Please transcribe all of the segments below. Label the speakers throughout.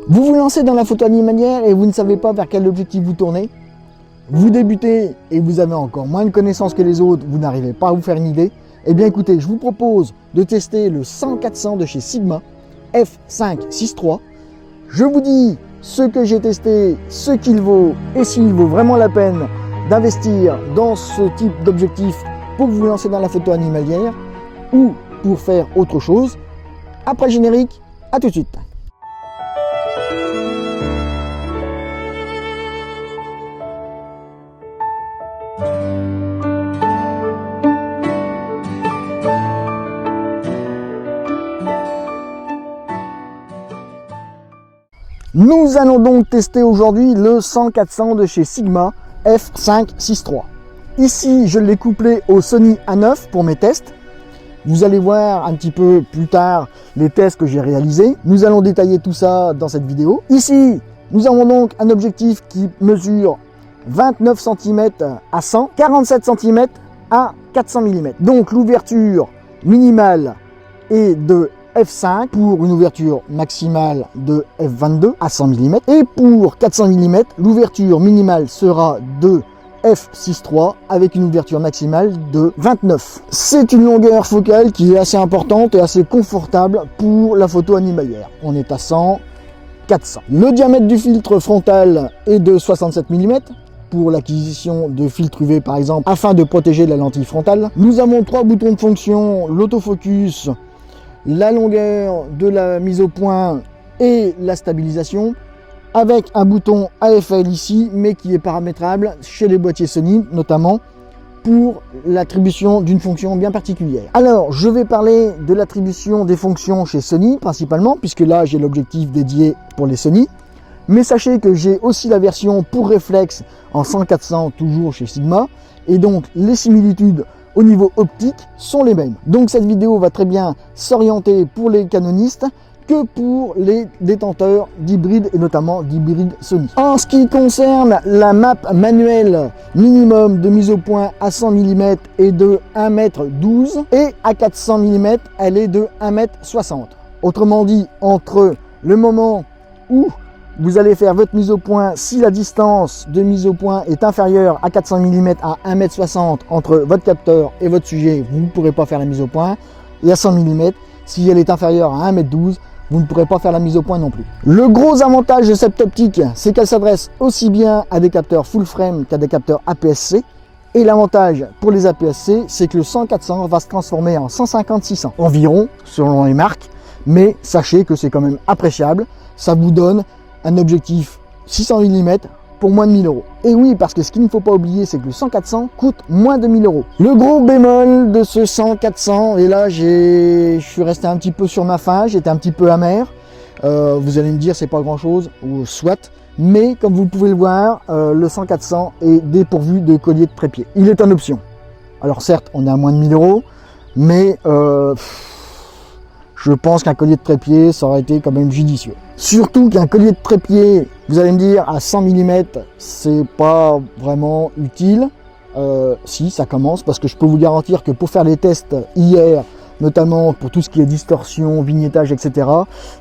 Speaker 1: Vous vous lancez dans la photo animalière et vous ne savez pas vers quel objectif vous tournez. Vous débutez et vous avez encore moins de connaissances que les autres, vous n'arrivez pas à vous faire une idée. Eh bien écoutez, je vous propose de tester le 100-400 de chez Sigma f5.6.3. Je vous dis ce que j'ai testé, ce qu'il vaut et s'il vaut vraiment la peine d'investir dans ce type d'objectif pour vous lancer dans la photo animalière ou pour faire autre chose. Après générique, à tout de suite. Nous allons donc tester aujourd'hui le 100-400 de chez Sigma f5.6.3. Ici, je l'ai couplé au Sony A9 pour mes tests. Vous allez voir un petit peu plus tard les tests que j'ai réalisés. Nous allons détailler tout ça dans cette vidéo. Ici, nous avons donc un objectif qui mesure 29 cm à 100, 47 cm à 400 mm. Donc l'ouverture minimale est de f5 pour une ouverture maximale de f22 à 100 mm. Et pour 400 mm, l'ouverture minimale sera de f6.3 avec une ouverture maximale de 29. C'est une longueur focale qui est assez importante et assez confortable pour la photo animalière. On est à 100, 400. Le diamètre du filtre frontal est de 67 mm pour l'acquisition de filtres UV par exemple afin de protéger la lentille frontale. Nous avons 3 boutons de fonction, l'autofocus, la longueur de la mise au point et la stabilisation, avec un bouton AFL ici, mais qui est paramétrable chez les boîtiers Sony, notamment pour l'attribution d'une fonction bien particulière. Alors, je vais parler de l'attribution des fonctions chez Sony, principalement, puisque là, j'ai l'objectif dédié pour les Sony. Mais sachez que j'ai aussi la version pour réflexe en 100-400, toujours chez Sigma, et donc les similitudes au niveau optique sont les mêmes. Donc cette vidéo va très bien s'orienter pour les canonistes que pour les détenteurs d'hybrides et notamment d'hybrides Sony. En ce qui concerne la map manuelle minimum de mise au point à 100 mm est de 1,12 m et à 400 mm elle est de 1,60 m. Autrement dit, entre le moment où vous allez faire votre mise au point, si la distance de mise au point est inférieure à 400 mm à 1,60 m entre votre capteur et votre sujet, vous ne pourrez pas faire la mise au point. Et à 100 mm, si elle est inférieure à 1,12 m, vous ne pourrez pas faire la mise au point non plus. Le gros avantage de cette optique, c'est qu'elle s'adresse aussi bien à des capteurs full frame qu'à des capteurs APS-C. Et l'avantage pour les APS-C, c'est que le 100-400 va se transformer en 150-600 environ, selon les marques. Mais sachez que c'est quand même appréciable. Ça vous donne un objectif 600 mm pour moins de 1000 €. Et oui, parce que ce qu'il ne faut pas oublier, c'est que le 100-400 coûte moins de 1000 €. Le gros bémol de ce 100-400, et là je suis resté un petit peu sur ma faim, j'étais un petit peu amer. Vous allez me dire c'est pas grand chose, ou soit, mais comme vous pouvez le voir, le 100-400 est dépourvu de collier de trépied. Il est en option. Alors certes, on est à moins de 1000 €, mais je pense qu'un collier de trépied, ça aurait été quand même judicieux. Surtout qu'un collier de trépied, vous allez me dire, à 100 mm, c'est pas vraiment utile. Si, ça commence, parce que je peux vous garantir que pour faire les tests hier, notamment pour tout ce qui est distorsion, vignettage, etc.,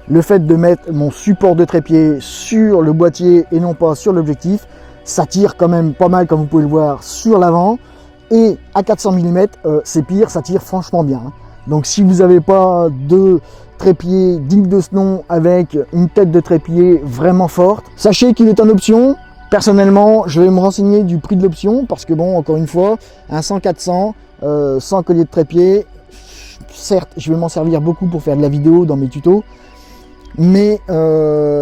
Speaker 1: le fait de mettre mon support de trépied sur le boîtier et non pas sur l'objectif, ça tire quand même pas mal, comme vous pouvez le voir, sur l'avant. Et à 400 mm, c'est pire, ça tire franchement bien. Donc si vous n'avez pas de trépied digne de ce nom avec une tête de trépied vraiment forte, sachez qu'il est en option. Personnellement, je vais me renseigner du prix de l'option parce que bon, encore une fois, un 100-400 sans collier de trépied, certes, je vais m'en servir beaucoup pour faire de la vidéo dans mes tutos, mais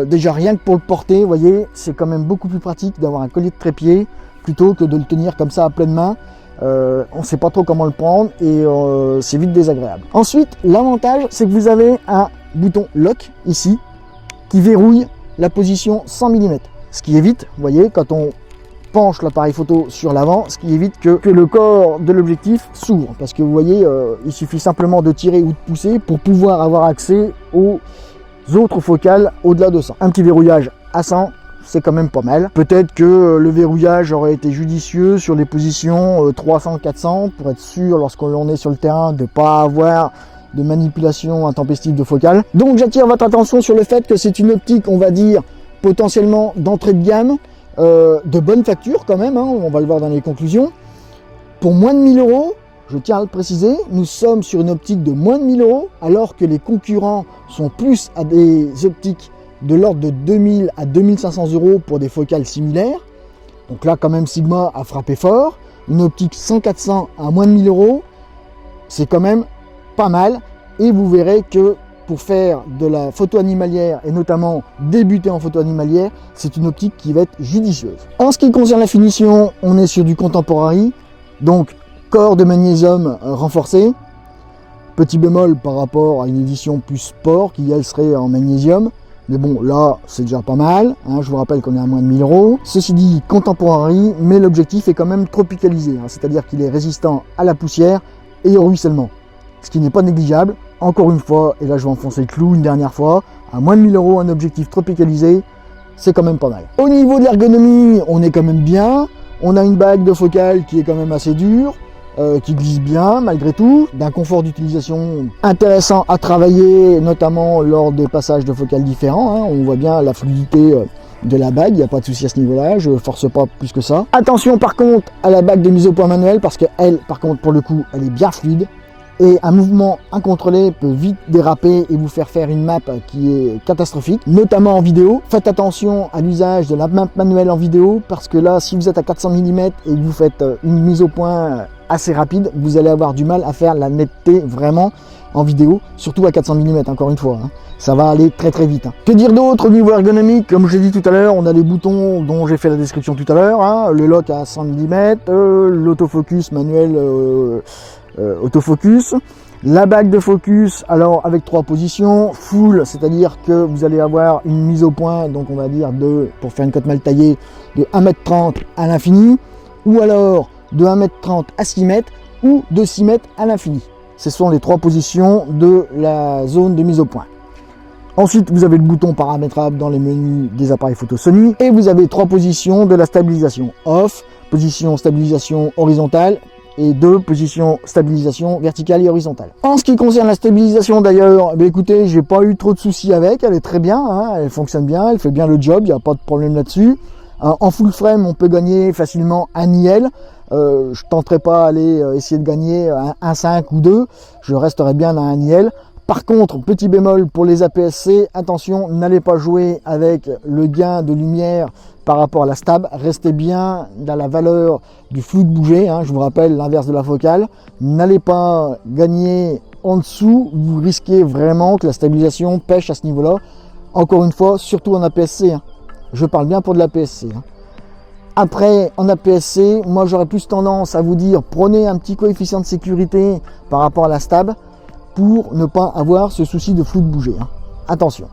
Speaker 1: déjà rien que pour le porter, vous voyez, c'est quand même beaucoup plus pratique d'avoir un collier de trépied plutôt que de le tenir comme ça à pleine main. On ne sait pas trop comment le prendre et c'est vite désagréable. Ensuite, l'avantage, c'est que vous avez un bouton lock ici qui verrouille la position 100 mm. Ce qui évite, vous voyez, quand on penche l'appareil photo sur l'avant, ce qui évite que le corps de l'objectif s'ouvre. Parce que vous voyez, il suffit simplement de tirer ou de pousser pour pouvoir avoir accès aux autres focales au-delà de 100. Un petit verrouillage à 100, c'est quand même pas mal. Peut-être que le verrouillage aurait été judicieux sur les positions 300-400 pour être sûr, lorsqu'on est sur le terrain, de ne pas avoir de manipulation intempestive de focale. Donc j'attire votre attention sur le fait que c'est une optique, on va dire, potentiellement d'entrée de gamme, de bonne facture quand même, hein, on va le voir dans les conclusions. Pour moins de 1000 €, je tiens à le préciser, nous sommes sur une optique de moins de 1000 €, alors que les concurrents sont plus à des optiques de l'ordre de 2000 à 2500 € pour des focales similaires. Donc là, quand même, Sigma a frappé fort. Une optique 100-400 à moins de 1000 €, c'est quand même pas mal. Et vous verrez que pour faire de la photo animalière, et notamment débuter en photo animalière, c'est une optique qui va être judicieuse. En ce qui concerne la finition, on est sur du contemporary, donc corps de magnésium renforcé. Petit bémol par rapport à une édition plus sport qui elle serait en magnésium. Mais bon, là, c'est déjà pas mal. Hein, je vous rappelle qu'on est à moins de 1000 €. Ceci dit, contemporary, mais l'objectif est quand même tropicalisé. Hein, c'est-à-dire qu'il est résistant à la poussière et au ruissellement. Ce qui n'est pas négligeable. Encore une fois, et là je vais enfoncer le clou une dernière fois, à moins de 1000 €, un objectif tropicalisé, c'est quand même pas mal. Au niveau de l'ergonomie, on est quand même bien. On a une bague de focale qui est quand même assez dure. Qui glisse bien malgré tout, d'un confort d'utilisation intéressant à travailler, notamment lors des passages de focales différents. Hein. On voit bien la fluidité de la bague, il n'y a pas de souci à ce niveau-là, je ne force pas plus que ça. Attention par contre à la bague de mise au point manuelle, parce qu'elle, par contre, pour le coup, elle est bien fluide. Et un mouvement incontrôlé peut vite déraper et vous faire faire une map qui est catastrophique, notamment en vidéo. Faites attention à l'usage de la map manuelle en vidéo, parce que là, si vous êtes à 400 mm et que vous faites une mise au point assez rapide, vous allez avoir du mal à faire la netteté vraiment en vidéo, surtout à 400 mm, encore une fois. Hein. Ça va aller très très vite. Hein. Que dire d'autre au niveau ergonomique? Comme je l'ai dit tout à l'heure, on a les boutons dont j'ai fait la description tout à l'heure, hein. Le lock à 100 mm, l'autofocus manuel autofocus, la bague de focus, alors avec 3 positions, full, c'est-à-dire que vous allez avoir une mise au point, donc on va dire pour faire une cote mal taillée, de 1,30 m à l'infini, ou alors de 1,30 m à 6 m, ou de 6 m à l'infini. Ce sont les 3 positions de la zone de mise au point. Ensuite, vous avez le bouton paramétrable dans les menus des appareils photo Sony, et vous avez 3 positions de la stabilisation off, position stabilisation horizontale, et 2 positions stabilisation verticale et horizontale. En ce qui concerne la stabilisation d'ailleurs, écoutez, j'ai pas eu trop de soucis avec, elle est très bien, hein, elle fonctionne bien, elle fait bien le job, il n'y a pas de problème là-dessus. En full frame, on peut gagner facilement un IL. Je tenterai pas aller essayer de gagner un 5 ou 2, je resterai bien à un IL. Par contre, petit bémol pour les APS-C, attention, n'allez pas jouer avec le gain de lumière par rapport à la stab, restez bien dans la valeur du flou de bouger, hein, je vous rappelle l'inverse de la focale, n'allez pas gagner en dessous, vous risquez vraiment que la stabilisation pêche à ce niveau-là, encore une fois, surtout en APS-C, hein. Je parle bien pour de l'APS-C. Hein. Après, en APS-C, moi j'aurais plus tendance à vous dire, prenez un petit coefficient de sécurité par rapport à la stab, pour ne pas avoir ce souci de flou de bouger. Hein. Attention,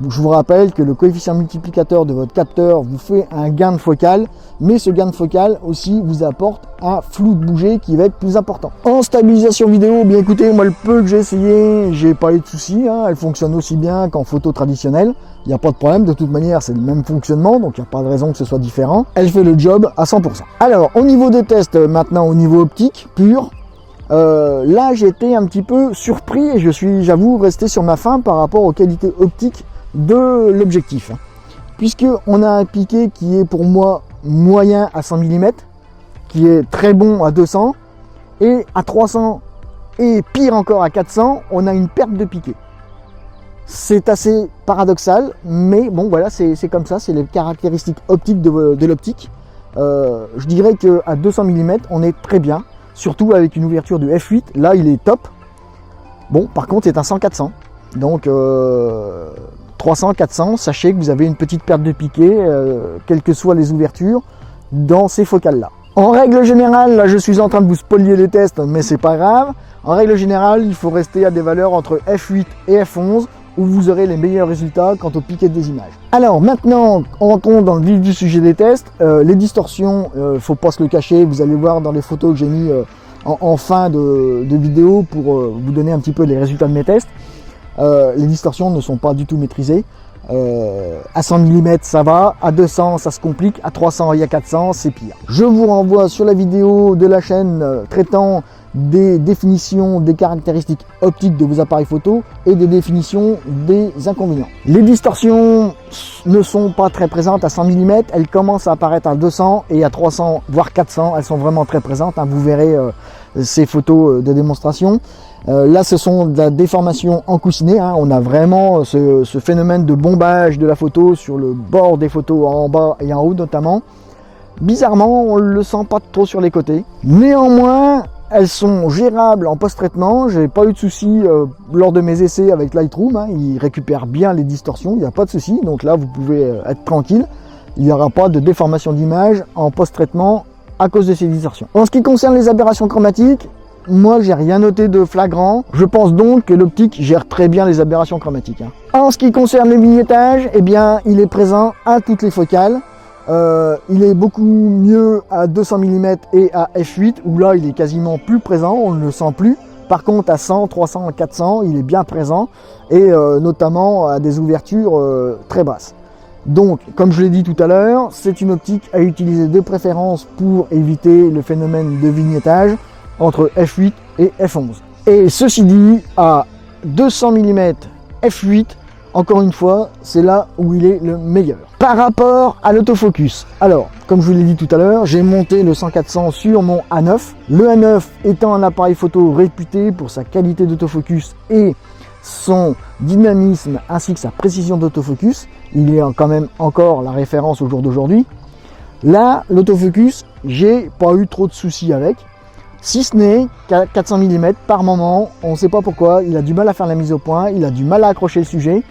Speaker 1: je vous rappelle que le coefficient multiplicateur de votre capteur vous fait un gain de focale, mais ce gain de focale aussi vous apporte un flou de bouger qui va être plus important. En stabilisation vidéo, bien écoutez, moi le peu que j'ai essayé, j'ai pas eu de soucis, hein. Elle fonctionne aussi bien qu'en photo traditionnelle, il n'y a pas de problème, de toute manière c'est le même fonctionnement, donc il n'y a pas de raison que ce soit différent. Elle fait le job à 100%. Alors, au niveau des tests, maintenant au niveau optique pur, là j'étais un petit peu surpris et je suis, j'avoue, resté sur ma faim par rapport aux qualités optiques de l'objectif, puisque on a un piqué qui est pour moi moyen à 100 mm, qui est très bon à 200, et à 300 et pire encore à 400, on a une perte de piqué. C'est assez paradoxal, mais bon voilà, c'est comme ça, c'est les caractéristiques optiques de l'optique. Je dirais qu'à 200 mm on est très bien, surtout avec une ouverture de f8, là il est top. Bon, par contre c'est un 100-400, donc 300-400, sachez que vous avez une petite perte de piqué, quelles que soient les ouvertures, dans ces focales là. En règle générale, là je suis en train de vous spolier les tests, mais c'est pas grave. En règle générale, il faut rester à des valeurs entre f8 et f11, où vous aurez les meilleurs résultats quant au piqué des images. Alors maintenant, entrons dans le vif du sujet des tests. Les distorsions, faut pas se le cacher, vous allez voir dans les photos que j'ai mis en fin de vidéo pour vous donner un petit peu les résultats de mes tests. Les distorsions ne sont pas du tout maîtrisées. À 100 mm ça va, à 200 ça se complique, à 300 et à 400 c'est pire. Je vous renvoie sur la vidéo de la chaîne traitant des définitions des caractéristiques optiques de vos appareils photo et des définitions des inconvénients. Les distorsions ne sont pas très présentes à 100 mm, elles commencent à apparaître à 200 et à 300 voire 400, elles sont vraiment très présentes, hein. Vous verrez ces photos de démonstration. Là ce sont de la déformation encoussinée, hein. On a vraiment ce phénomène de bombage de la photo sur le bord des photos en bas et en haut notamment. Bizarrement on ne le sent pas trop sur les côtés. Néanmoins elles sont gérables en post-traitement, j'ai pas eu de soucis lors de mes essais avec Lightroom, hein. Il récupère bien les distorsions, il n'y a pas de souci, donc là vous pouvez être tranquille, il n'y aura pas de déformation d'image en post-traitement à cause de ces distorsions. En ce qui concerne les aberrations chromatiques, moi j'ai rien noté de flagrant, je pense donc que l'optique gère très bien les aberrations chromatiques, hein. En ce qui concerne le vignettage, eh bien il est présent à toutes les focales. Il est beaucoup mieux à 200 mm et à f8 où là il est quasiment plus présent, on ne le sent plus. Par contre à 100, 300, 400 il est bien présent et notamment à des ouvertures très basses. Donc comme je l'ai dit tout à l'heure, c'est une optique à utiliser de préférence pour éviter le phénomène de vignettage entre f8 et f11. Et ceci dit, à 200 mm f8, encore une fois, c'est là où il est le meilleur. Par rapport à l'autofocus, alors, comme je vous l'ai dit tout à l'heure, j'ai monté le 100-400 sur mon A9. Le A9 étant un appareil photo réputé pour sa qualité d'autofocus et son dynamisme ainsi que sa précision d'autofocus, il est quand même encore la référence au jour d'aujourd'hui. Là, l'autofocus, j'ai pas eu trop de soucis avec. Si ce n'est qu'à 400 mm par moment, on ne sait pas pourquoi, il a du mal à faire la mise au point, il a du mal à accrocher le sujet.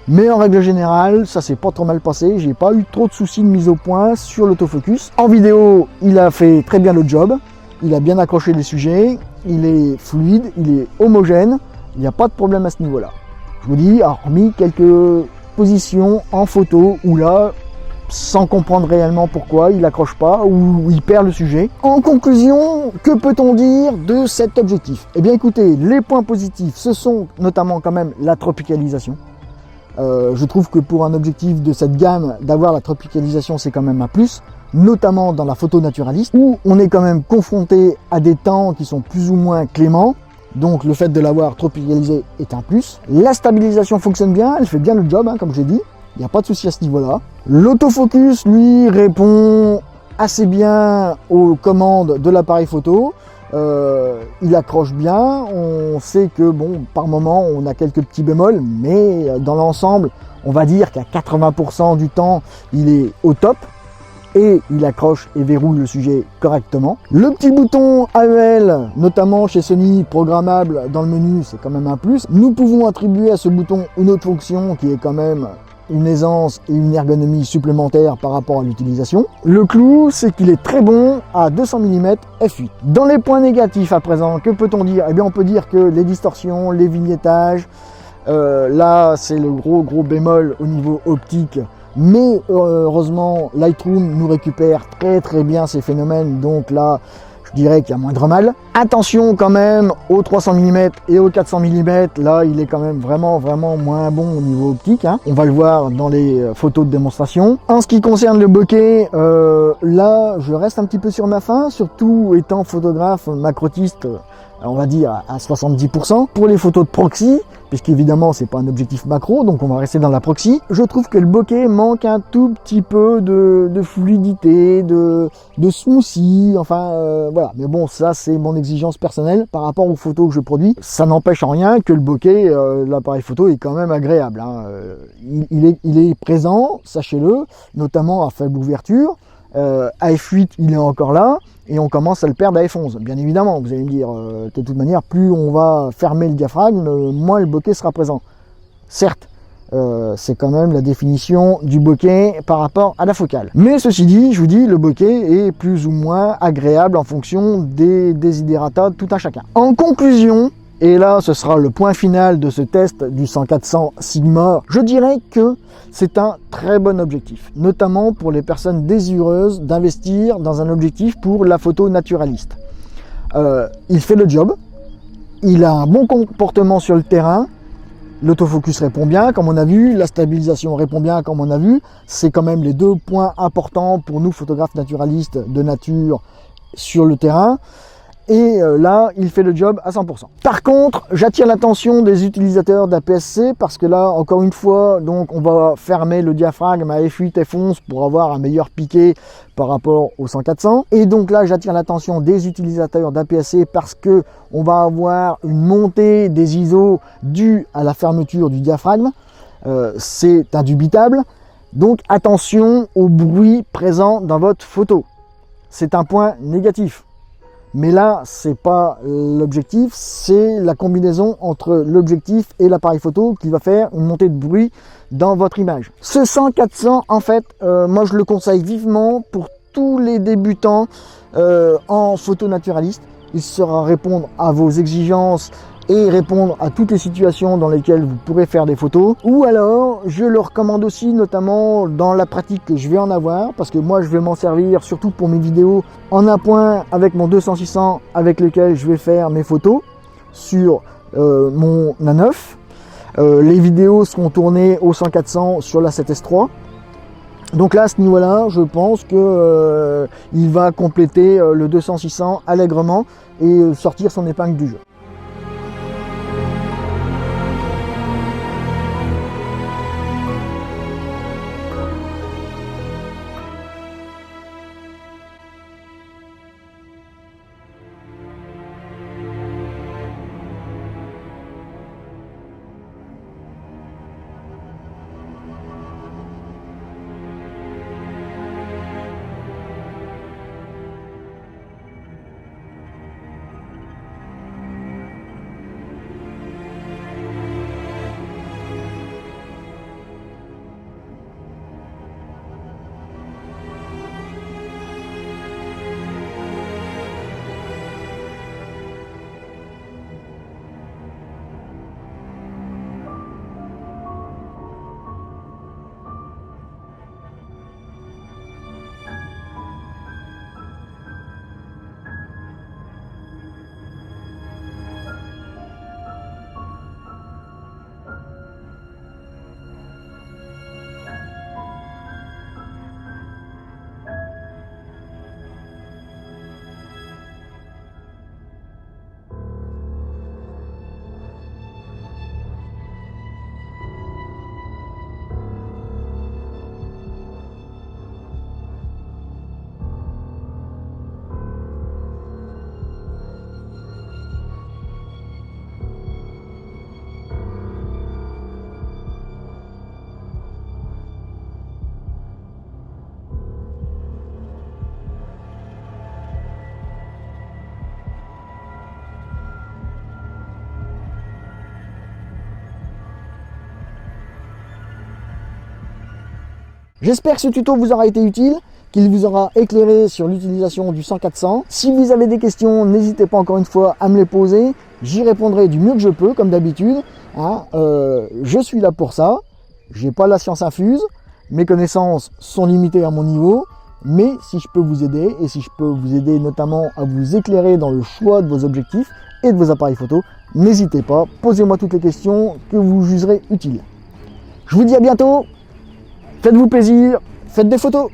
Speaker 1: Mais en règle générale, ça s'est pas trop mal passé, j'ai pas eu trop de soucis de mise au point sur l'autofocus. En vidéo, il a fait très bien le job, il a bien accroché les sujets, il est fluide, il est homogène, il n'y a pas de problème à ce niveau-là. Je vous dis, hormis quelques positions en photo où là, sans comprendre réellement pourquoi, il accroche pas ou il perd le sujet. En conclusion, que peut-on dire de cet objectif? Eh bien écoutez, les points positifs, ce sont notamment quand même la tropicalisation. Je trouve que pour un objectif de cette gamme, d'avoir la tropicalisation, c'est quand même un plus, notamment dans la photo naturaliste, où on est quand même confronté à des temps qui sont plus ou moins cléments, donc le fait de l'avoir tropicalisé est un plus. La stabilisation fonctionne bien, elle fait bien le job, hein, comme j'ai dit, il n'y a pas de souci à ce niveau-là. L'autofocus, lui, répond assez bien aux commandes de l'appareil photo. Il accroche bien, on sait que bon, par moment on a quelques petits bémols, mais dans l'ensemble on va dire qu'à 80% du temps il est au top et il accroche et verrouille le sujet correctement. Le petit bouton AEL, notamment chez Sony, programmable dans le menu, c'est quand même un plus. Nous pouvons attribuer à ce bouton une autre fonction qui est quand même une aisance et une ergonomie supplémentaire par rapport à l'utilisation. Le clou, c'est qu'il est très bon à 200 mm f8. Dans les points négatifs à présent, que peut-on dire? Eh bien, on peut dire que les distorsions, les vignettages, là, c'est le gros bémol au niveau optique. Mais heureusement, Lightroom nous récupère très bien ces phénomènes, donc là, je dirais qu'il y a moindre mal. Attention quand même aux 300 mm et aux 400 mm, là il est quand même vraiment moins bon au niveau optique, hein. On va le voir dans les photos de démonstration. En ce qui concerne le bokeh, là je reste un petit peu sur ma faim, surtout étant photographe macrotiste, on va dire à 70%. Pour les photos de proxy, puisqu'évidemment c'est pas un objectif macro, donc on va rester dans la proxy, je trouve que le bokeh manque un tout petit peu de fluidité, de smoothie, enfin voilà. Mais bon, ça c'est mon exigence personnelle par rapport aux photos que je produis. Ça n'empêche en rien que le bokeh, l'appareil photo est quand même agréable, hein. Il est présent, sachez-le, notamment à faible ouverture. À f8 il est encore là et on commence à le perdre à f11, bien évidemment. Vous allez me dire, de toute manière, plus on va fermer le diaphragme, moins le bokeh sera présent. Certes, c'est quand même la définition du bokeh par rapport à la focale. Mais ceci dit, je vous dis, le bokeh est plus ou moins agréable en fonction des desiderata de tout un chacun. En conclusion, et là ce sera le point final de ce test du 100-400 Sigma, je dirais que c'est un très bon objectif, notamment pour les personnes désireuses d'investir dans un objectif pour la photo naturaliste. Il fait le job, il a un bon comportement sur le terrain, l'autofocus répond bien comme on a vu, la stabilisation répond bien comme on a vu, c'est quand même les deux points importants pour nous photographes naturalistes de nature sur le terrain. Et là, il fait le job à 100%. Par contre, j'attire l'attention des utilisateurs d'APS-C parce que là, encore une fois, donc on va fermer le diaphragme à F8, F11 pour avoir un meilleur piqué par rapport au 100-400. Et donc là, j'attire l'attention des utilisateurs d'APS-C parce que on va avoir une montée des ISO due à la fermeture du diaphragme. C'est indubitable. Donc attention au bruit présent dans votre photo. C'est un point négatif. Mais là, c'est pas l'objectif, c'est la combinaison entre l'objectif et l'appareil photo qui va faire une montée de bruit dans votre image. Ce 100-400, en fait, moi je le conseille vivement pour tous les débutants en photo naturaliste. Il saura répondre à vos exigences et répondre à toutes les situations dans lesquelles vous pourrez faire des photos. Ou alors, je le recommande aussi, notamment dans la pratique que je vais en avoir, parce que moi je vais m'en servir surtout pour mes vidéos en appoint avec mon 200-600 avec lequel je vais faire mes photos sur mon A9. Les vidéos seront tournées au 100-400 sur la 7S3. Donc là, à ce niveau-là, je pense que il va compléter le 200-600 allègrement et sortir son épingle du jeu. J'espère que ce tuto vous aura été utile, qu'il vous aura éclairé sur l'utilisation du 100-400. Si vous avez des questions, n'hésitez pas encore une fois à me les poser. J'y répondrai du mieux que je peux, comme d'habitude. Je suis là pour ça. J'ai pas la science infuse. Mes connaissances sont limitées à mon niveau. Mais si je peux vous aider, et si je peux vous aider notamment à vous éclairer dans le choix de vos objectifs et de vos appareils photo, n'hésitez pas, posez-moi toutes les questions que vous jugerez utiles. Je vous dis à bientôt. Faites-vous plaisir, faites des photos.